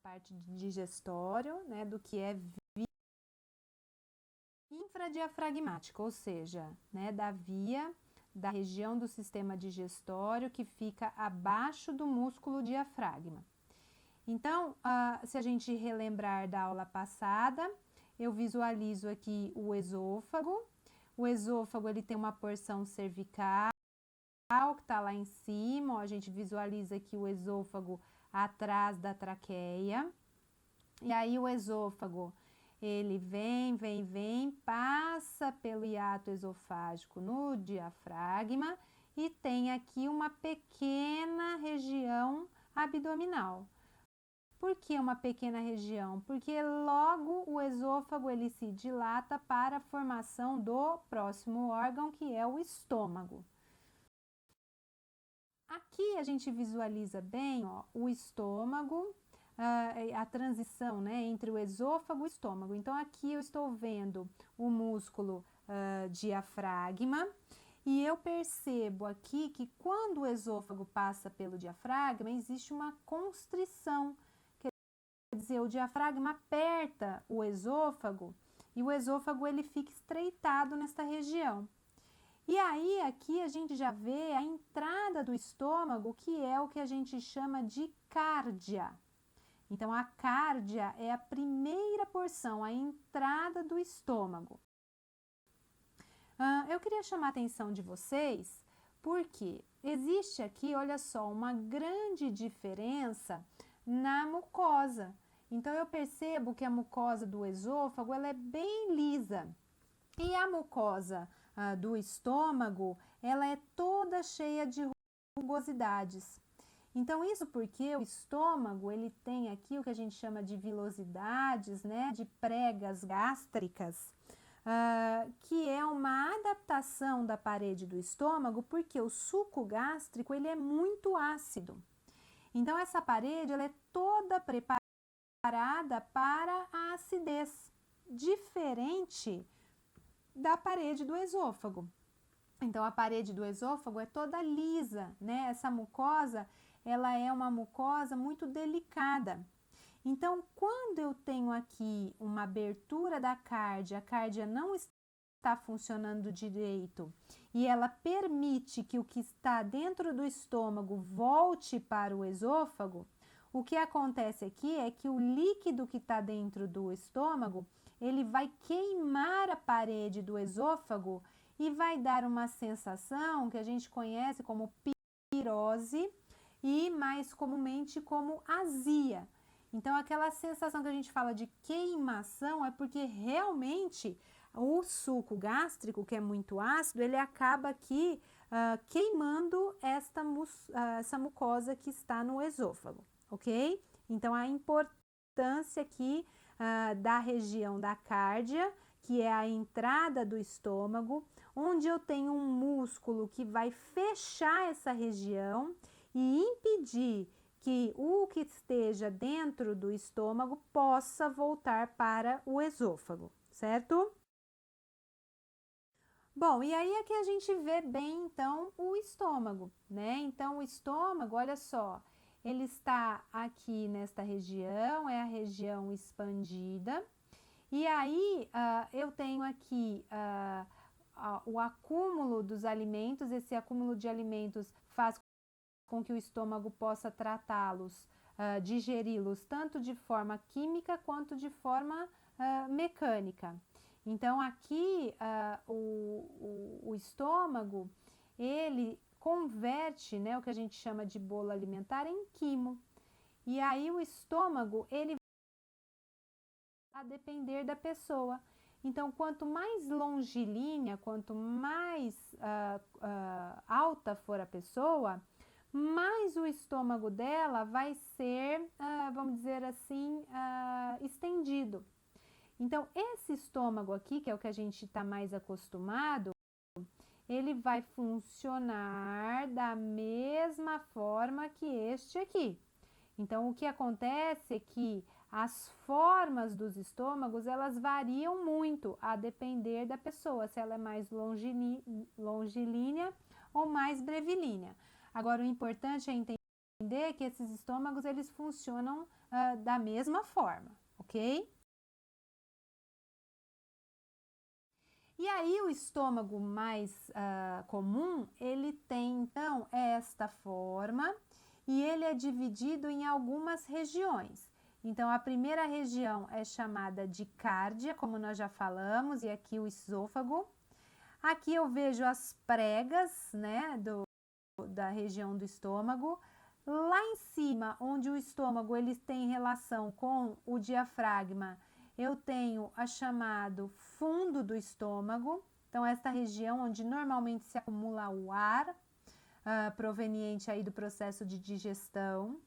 parte digestório, né, do que é via infradiafragmática, ou seja, né, da região do sistema digestório que fica abaixo do músculo diafragma. Então, se a gente relembrar da aula passada, eu visualizo aqui o esôfago. O esôfago ele tem uma porção cervical que está lá em cima, ó, a gente visualiza aqui o esôfago atrás da traqueia. E aí o esôfago, ele vem, passa pelo hiato esofágico no diafragma e tem aqui uma pequena região abdominal. Por que uma pequena região? Porque logo o esôfago ele se dilata para a formação do próximo órgão, que é o estômago. Aqui a gente visualiza bem, ó, o estômago, a transição, né, entre o esôfago e o estômago. Então, aqui eu estou vendo o músculo diafragma e eu percebo aqui que quando o esôfago passa pelo diafragma, existe uma constrição. Quer dizer, o diafragma aperta o esôfago e o esôfago ele fica estreitado nesta região. E aí, aqui a gente já vê a entrada do estômago, que é o que a gente chama de cárdia. Então, a cárdia é a primeira porção, a entrada do estômago. Eu queria chamar a atenção de vocês, porque existe aqui, olha só, uma grande diferença na mucosa. Então, eu percebo que a mucosa do esôfago, ela é bem lisa. E a mucosa do estômago, ela é toda cheia de rugosidades. Então, isso porque o estômago, ele tem aqui o que a gente chama de vilosidades, né, de pregas gástricas, que é uma adaptação da parede do estômago, porque o suco gástrico, ele é muito ácido. Então, essa parede, ela é toda preparada para a acidez, diferente da parede do esôfago. Então, a parede do esôfago é toda lisa, né? Essa mucosa, ela é uma mucosa muito delicada. Então, quando eu tenho aqui uma abertura da cárdia, a cárdia não está funcionando direito e ela permite que o que está dentro do estômago volte para o esôfago, o que acontece aqui é que o líquido que está dentro do estômago, ele vai queimar a parede do esôfago e vai dar uma sensação que a gente conhece como pirose e mais comumente como azia. Então, aquela sensação que a gente fala de queimação é porque realmente o suco gástrico, que é muito ácido, ele acaba aqui queimando essa mucosa que está no esôfago, ok? Então, a importância aqui da região da cárdia, que é a entrada do estômago, onde eu tenho um músculo que vai fechar essa região e impedir que o que esteja dentro do estômago possa voltar para o esôfago, certo? Bom, e aí é que a gente vê bem, então, o estômago, né? Então, o estômago, olha só, ele está aqui nesta região, é a região expandida, e aí eu tenho aqui o acúmulo dos alimentos, esse acúmulo de alimentos faz com que o estômago possa tratá-los, digeri-los tanto de forma química quanto de forma mecânica. Então, aqui o estômago, ele converte, né, o que a gente chama de bolo alimentar em quimo. E aí o estômago, ele vai depender da pessoa. Então, quanto mais longilínea, quanto mais alta for a pessoa, mais o estômago dela vai ser, vamos dizer assim, estendido. Então, esse estômago aqui, que é o que a gente está mais acostumado, ele vai funcionar da mesma forma que este aqui. Então, o que acontece é que as formas dos estômagos, elas variam muito a depender da pessoa, se ela é mais longilínea ou mais brevilínea. Agora, o importante é entender entender que esses estômagos, eles funcionam da mesma forma, ok? E aí, o estômago mais comum, ele tem, então, esta forma e ele é dividido em algumas regiões. Então, a primeira região é chamada de cárdia, como nós já falamos, e aqui o esôfago. Aqui eu vejo as pregas, né, da região do estômago. Lá em cima, onde o estômago ele tem relação com o diafragma, eu tenho a chamado fundo do estômago. Então, esta região onde normalmente se acumula o ar, proveniente aí do processo de digestão.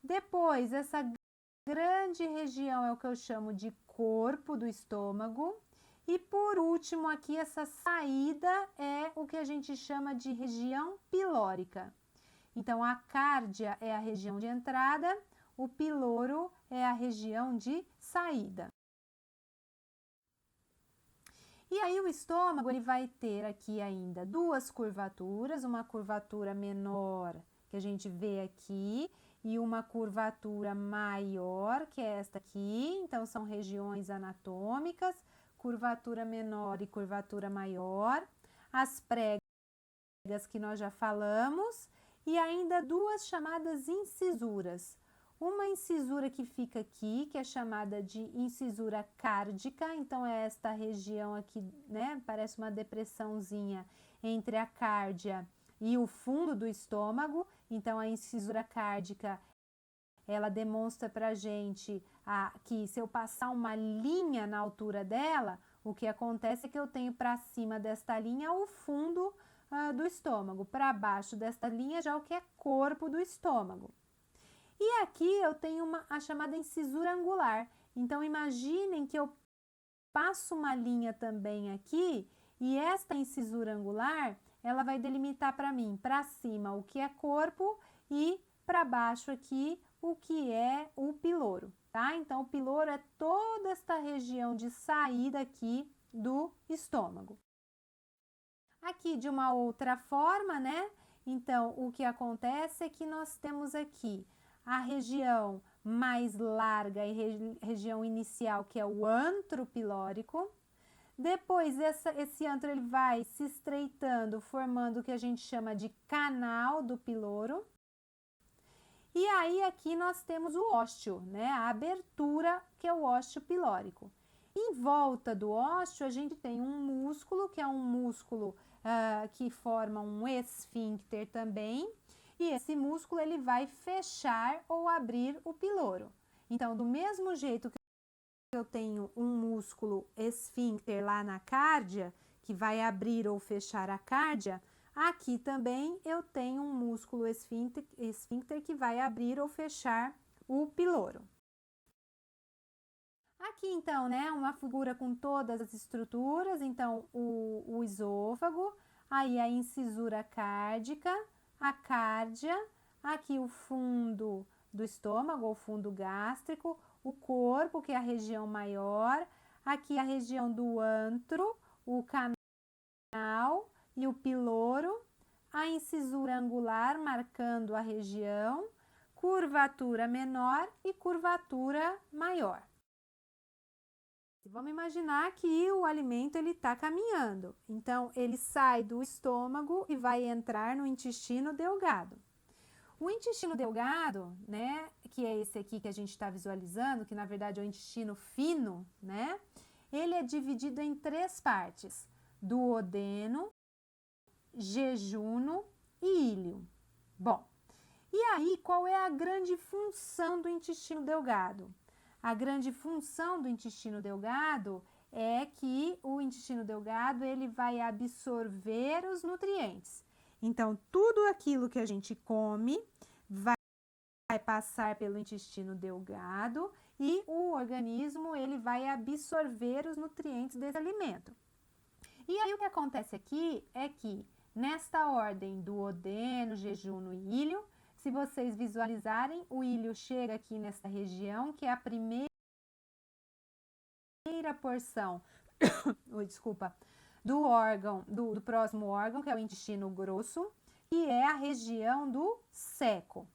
Depois, essa grande região é o que eu chamo de corpo do estômago. E por último, aqui essa saída é o que a gente chama de região pilórica. Então, a cárdia é a região de entrada, o piloro é a região de saída. E aí o estômago ele vai ter aqui ainda duas curvaturas, uma curvatura menor que a gente vê aqui e uma curvatura maior, que é esta aqui. Então, são regiões anatômicas, curvatura menor e curvatura maior, as pregas que nós já falamos e ainda duas chamadas incisuras. Uma incisura que fica aqui, que é chamada de incisura cárdica, então é esta região aqui, né, parece uma depressãozinha entre a cárdia e o fundo do estômago. Então, a incisura cárdica, ela demonstra pra gente que se eu passar uma linha na altura dela, o que acontece é que eu tenho para cima desta linha o fundo do estômago, para baixo desta linha já o que é corpo do estômago. E aqui eu tenho a chamada incisura angular. Então, imaginem que eu passo uma linha também aqui e esta incisura angular, ela vai delimitar para mim, para cima, o que é corpo e para baixo aqui, o que é o piloro, tá? Então, o piloro é toda esta região de saída aqui do estômago. Aqui, de uma outra forma, né? Então, o que acontece é que nós temos aqui a região mais larga e região inicial, que é o antro pilórico. Depois, esse antro ele vai se estreitando, formando o que a gente chama de canal do piloro. E aí, aqui nós temos o ósteo, né? A abertura, que é o ósteo pilórico. Em volta do ósteo, a gente tem um músculo, que é um músculo que forma um esfíncter também. E esse músculo ele vai fechar ou abrir o piloro. Então, do mesmo jeito que eu tenho um músculo esfíncter lá na cárdia, que vai abrir ou fechar a cárdia, aqui também eu tenho um músculo esfíncter que vai abrir ou fechar o piloro. Aqui, então, né, uma figura com todas as estruturas. Então, o esôfago, aí a incisura cárdica, a cárdia, aqui o fundo do estômago, ou fundo gástrico, o corpo, que é a região maior, aqui a região do antro, o canal e o piloro, a incisura angular marcando a região, curvatura menor e curvatura maior. Vamos imaginar que o alimento ele está caminhando, então ele sai do estômago e vai entrar no intestino delgado. O intestino delgado, né, que é esse aqui que a gente está visualizando, que na verdade é o intestino fino, né, ele é dividido em três partes: duodeno, jejuno e íleo. Bom, e aí qual é a grande função do intestino delgado? A grande função do intestino delgado é que o intestino delgado ele vai absorver os nutrientes. Então, tudo aquilo que a gente come vai passar pelo intestino delgado e o organismo ele vai absorver os nutrientes desse alimento. E aí o que acontece aqui é que nesta ordem duodeno, jejuno e íleo, se vocês visualizarem, o íleo chega aqui nessa região, que é a primeira porção, do órgão, do próximo órgão, que é o intestino grosso, que é a região do seco.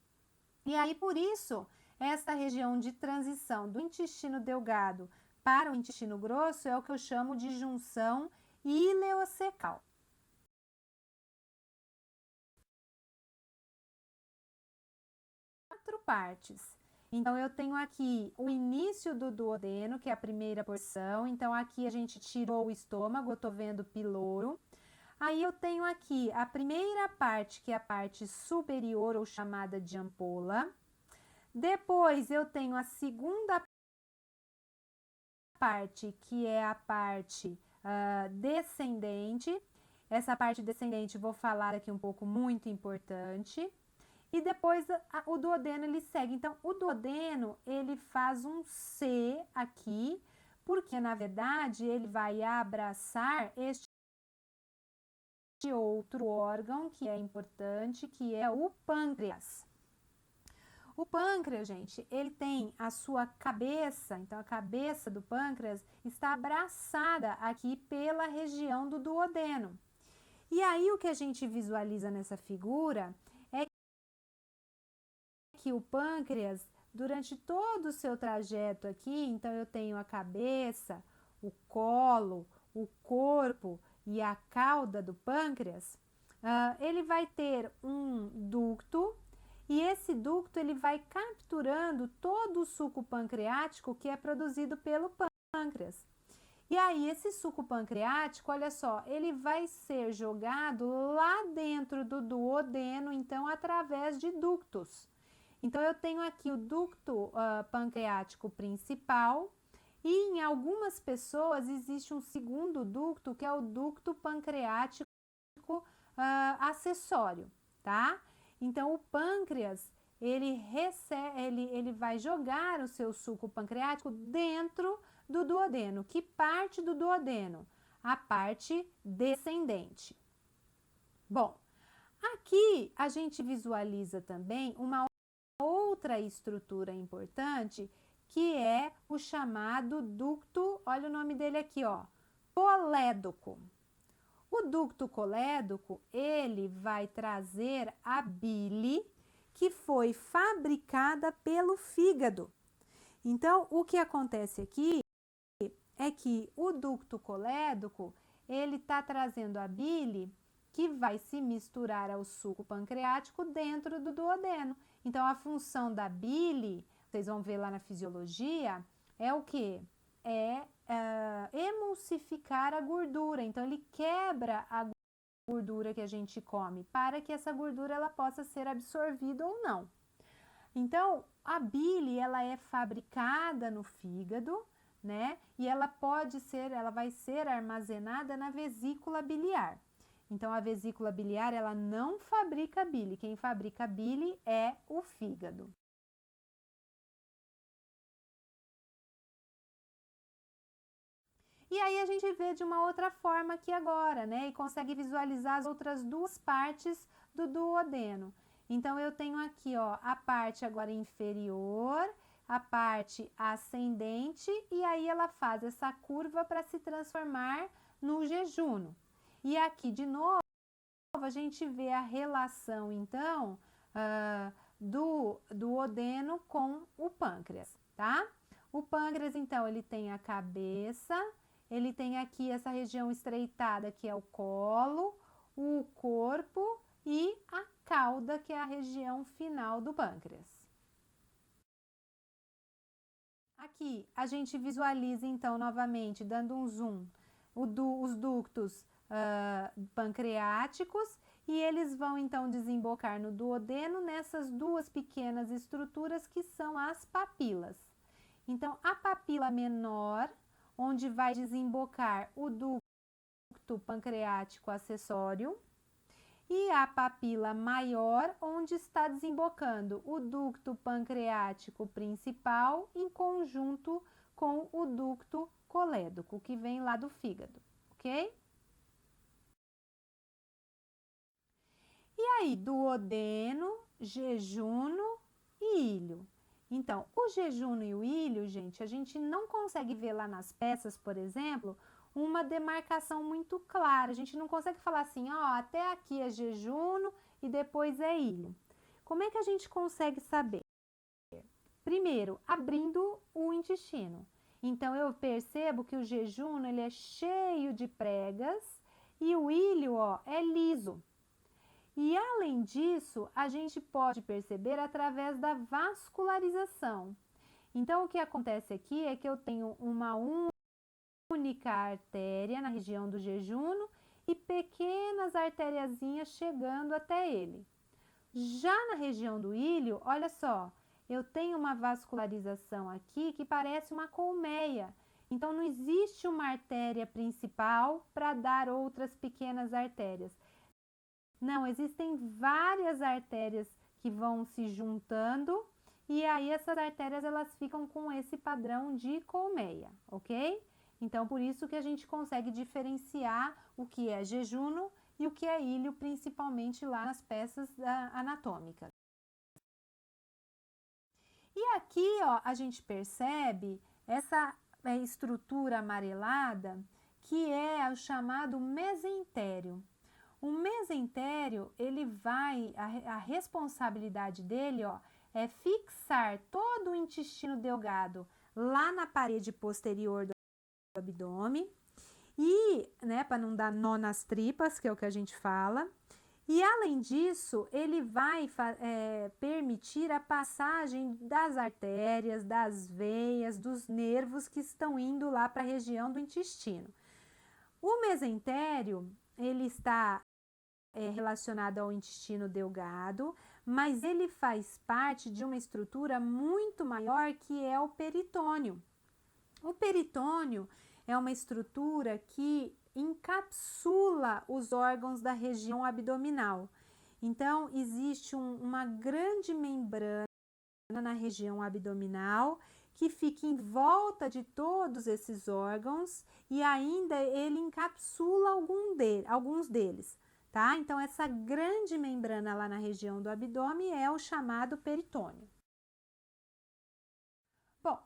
E aí, por isso, essa região de transição do intestino delgado para o intestino grosso é o que eu chamo de junção ileocecal. Quatro partes. Então, eu tenho aqui o início do duodeno, que é a primeira porção. Então, aqui a gente tirou o estômago, eu tô vendo piloro. Aí, eu tenho aqui a primeira parte, que é a parte superior, ou chamada de ampola. Depois, eu tenho a segunda parte, que é a parte descendente. Essa parte descendente, vou falar aqui um pouco, muito importante. E depois o duodeno ele segue. Então, o duodeno ele faz um C aqui, porque na verdade ele vai abraçar este outro órgão que é importante, que é o pâncreas. O pâncreas, gente, ele tem a sua cabeça, então a cabeça do pâncreas está abraçada aqui pela região do duodeno. E aí o que a gente visualiza nessa figura é que o pâncreas, durante todo o seu trajeto aqui, então eu tenho a cabeça, o colo, o corpo e a cauda do pâncreas, ele vai ter um ducto e esse ducto ele vai capturando todo o suco pancreático que é produzido pelo pâncreas. E aí esse suco pancreático, olha só, ele vai ser jogado lá dentro do duodeno, então através de ductos. Então, eu tenho aqui o ducto pancreático principal e em algumas pessoas existe um segundo ducto, que é o ducto pancreático acessório, tá? Então, o pâncreas, ele vai jogar o seu suco pancreático dentro do duodeno. Que parte do duodeno? A parte descendente. Bom, aqui a gente visualiza também uma outra estrutura importante, que é o chamado ducto, olha o nome dele aqui, ó, colédoco. O ducto colédoco, ele vai trazer a bile que foi fabricada pelo fígado. Então, o que acontece aqui é que o ducto colédoco, ele está trazendo a bile que vai se misturar ao suco pancreático dentro do duodeno. Então, a função da bile, vocês vão ver lá na fisiologia, é o quê? É emulsificar a gordura. Então, ele quebra a gordura que a gente come para que essa gordura ela possa ser absorvida ou não. Então, a bile, ela é fabricada no fígado, né? E ela vai ser armazenada na vesícula biliar. Então, a vesícula biliar, ela não fabrica bile. Quem fabrica bile é o fígado. E aí a gente vê de uma outra forma aqui agora, né? E consegue visualizar as outras duas partes do duodeno. Então, eu tenho aqui, ó, a parte agora inferior, a parte ascendente, e aí ela faz essa curva para se transformar no jejuno. E aqui, de novo, a gente vê a relação, então, do duodeno com o pâncreas, tá? O pâncreas, então, ele tem a cabeça, ele tem aqui essa região estreitada, que é o colo, o corpo e a cauda, que é a região final do pâncreas. Aqui, a gente visualiza, então, novamente, dando um zoom, os ductos pancreáticos e eles vão então desembocar no duodeno nessas duas pequenas estruturas que são as papilas. Então, a papila menor, onde vai desembocar o ducto pancreático acessório, e a papila maior, onde está desembocando o ducto pancreático principal em conjunto com o ducto colédoco, que vem lá do fígado, ok? E aí, duodeno, jejuno e ilho. Então, o jejuno e o ilho, gente, a gente não consegue ver lá nas peças, por exemplo, uma demarcação muito clara. A gente não consegue falar assim, ó, até aqui é jejuno e depois é ilho. Como é que a gente consegue saber? Primeiro, abrindo o intestino. Então, eu percebo que o jejum, ele é cheio de pregas e o ilho, ó, é liso. E, além disso, a gente pode perceber através da vascularização. Então, o que acontece aqui é que eu tenho uma única artéria na região do jejum e pequenas artériazinhas chegando até ele. Já na região do ilho, olha só, eu tenho uma vascularização aqui que parece uma colmeia. Então, não existe uma artéria principal para dar outras pequenas artérias. Não, existem várias artérias que vão se juntando e aí essas artérias elas ficam com esse padrão de colmeia, ok? Então, por isso que a gente consegue diferenciar o que é jejuno e o que é ilho, principalmente lá nas peças anatômicas. E aqui, ó, a gente percebe essa estrutura amarelada que é o chamado mesentério. O mesentério, ele vai, a responsabilidade dele, ó, é fixar todo o intestino delgado lá na parede posterior do abdômen e, né, para não dar nó nas tripas, que é o que a gente fala. E, além disso, ele vai permitir a passagem das artérias, das veias, dos nervos que estão indo lá para a região do intestino. O mesentério, ele está relacionado ao intestino delgado, mas ele faz parte de uma estrutura muito maior que é o peritônio. O peritônio é uma estrutura que encapsula os órgãos da região abdominal. Então, existe uma grande membrana na região abdominal que fica em volta de todos esses órgãos e ainda ele encapsula alguns deles, tá? Então, essa grande membrana lá na região do abdômen é o chamado peritônio. Bom,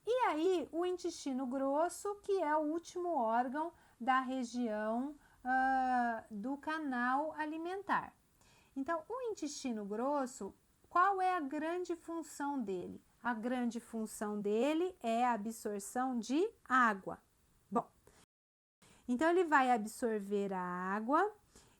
e aí o intestino grosso, que é o último órgão da região do canal alimentar. Então, o intestino grosso, qual é a grande função dele? A grande função dele é a absorção de água. Bom, então ele vai absorver a água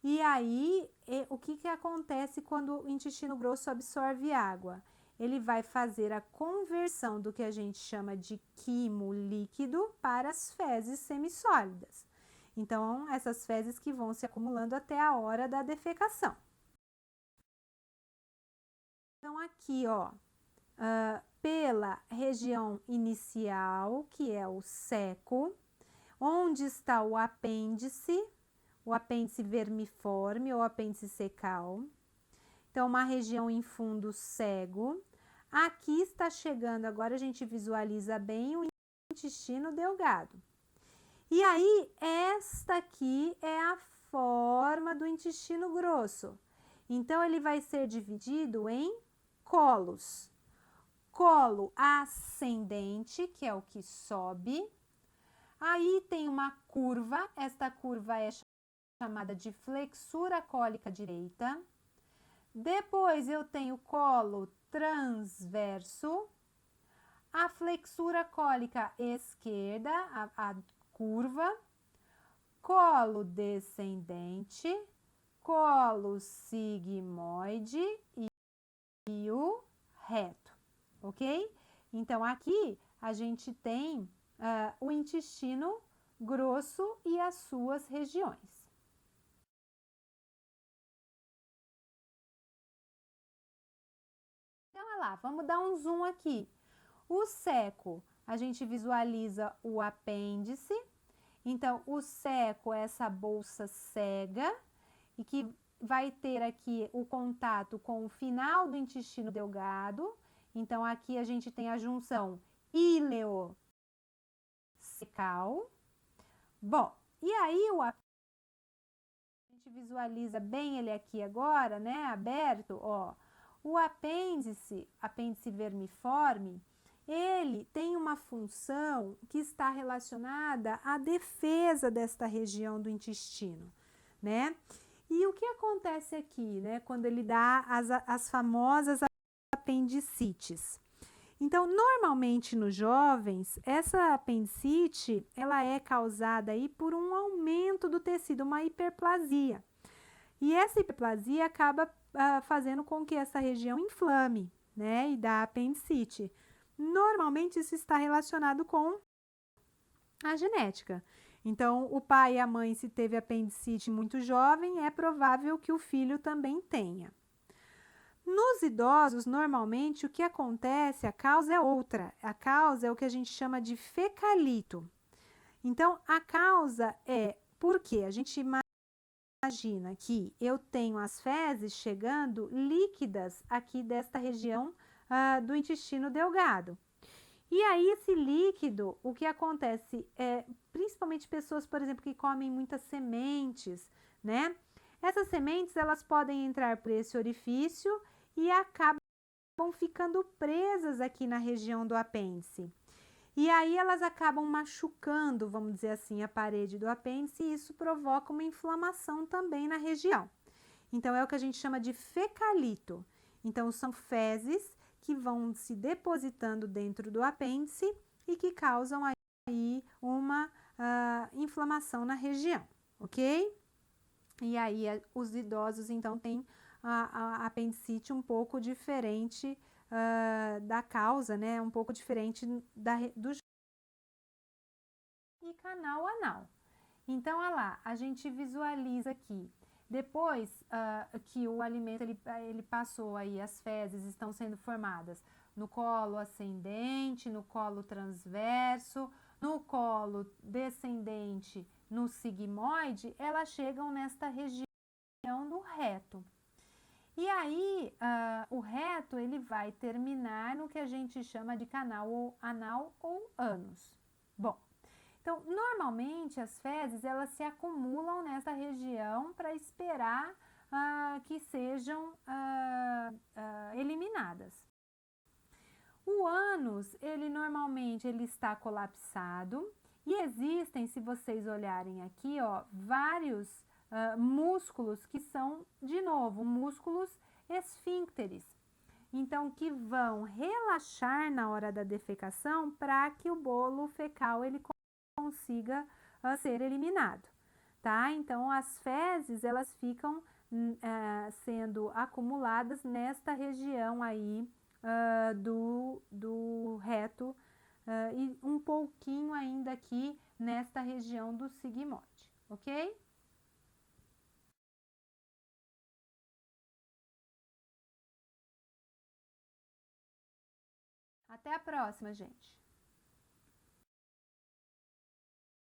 e aí o que acontece quando o intestino grosso absorve água? Ele vai fazer a conversão do que a gente chama de quimo líquido para as fezes semissólidas. Então, essas fezes que vão se acumulando até a hora da defecação. Então, aqui, ó, pela região inicial, que é o seco, onde está o apêndice vermiforme ou apêndice secal. Então, uma região em fundo cego. Aqui está chegando, agora a gente visualiza bem o intestino delgado. E aí, esta aqui é a forma do intestino grosso. Então, ele vai ser dividido em colos. Colo ascendente, que é o que sobe. Aí tem uma curva, esta curva é chamada de flexura cólica direita. Depois eu tenho colo transverso, a flexura cólica esquerda, a curva, colo descendente, colo sigmoide e o reto, ok? Então, aqui a gente tem o intestino grosso e as suas regiões. Então, olha lá, vamos dar um zoom aqui. O seco, a gente visualiza o apêndice. Então, o seco é essa bolsa cega e que vai ter aqui o contato com o final do intestino delgado. Então, aqui a gente tem a junção ileocecal. Bom, e aí a gente visualiza bem ele aqui agora, né, aberto, ó. O apêndice vermiforme, ele tem uma função que está relacionada à defesa desta região do intestino, né? E o que acontece aqui, né, quando ele dá as famosas apendicites? Então, normalmente nos jovens, essa apendicite, ela é causada aí por um aumento do tecido, uma hiperplasia. E essa hiperplasia acaba fazendo com que essa região inflame, né, e dá apendicite. Normalmente isso está relacionado com a genética. Então, o pai e a mãe, se teve apendicite muito jovem, é provável que o filho também tenha. Nos idosos, normalmente, o que acontece, a causa é outra. A causa é o que a gente chama de fecalito. Então, a causa é porque a gente imagina que eu tenho as fezes chegando líquidas aqui desta região do intestino delgado. E aí, esse líquido, o que acontece é, principalmente pessoas, por exemplo, que comem muitas sementes, né? Essas sementes, elas podem entrar por esse orifício e acabam ficando presas aqui na região do apêndice. E aí elas acabam machucando, vamos dizer assim, a parede do apêndice e isso provoca uma inflamação também na região. Então, é o que a gente chama de fecalito. Então, são fezes que vão se depositando dentro do apêndice e que causam aí uma inflamação na região, ok? E aí, os idosos, então, têm a apendicite um pouco diferente da causa, né? Um pouco diferente do e canal anal. Então, olha lá, a gente visualiza aqui. Depois que o alimento ele passou aí, as fezes estão sendo formadas no colo ascendente, no colo transverso, no colo descendente, no sigmoide, elas chegam nesta região do reto. E aí, o reto ele vai terminar no que a gente chama de canal anal ou ânus. Bom, então, normalmente as fezes elas se acumulam nessa região para esperar que sejam eliminadas. O ânus, ele normalmente ele está colapsado e existem, se vocês olharem aqui, ó, vários músculos que são, de novo, músculos esfíncteres. Então, que vão relaxar na hora da defecação para que o bolo fecal ele consiga ser eliminado, tá? Então, as fezes, elas ficam sendo acumuladas nesta região aí do reto e um pouquinho ainda aqui nesta região do sigmoide, ok? Até a próxima, gente!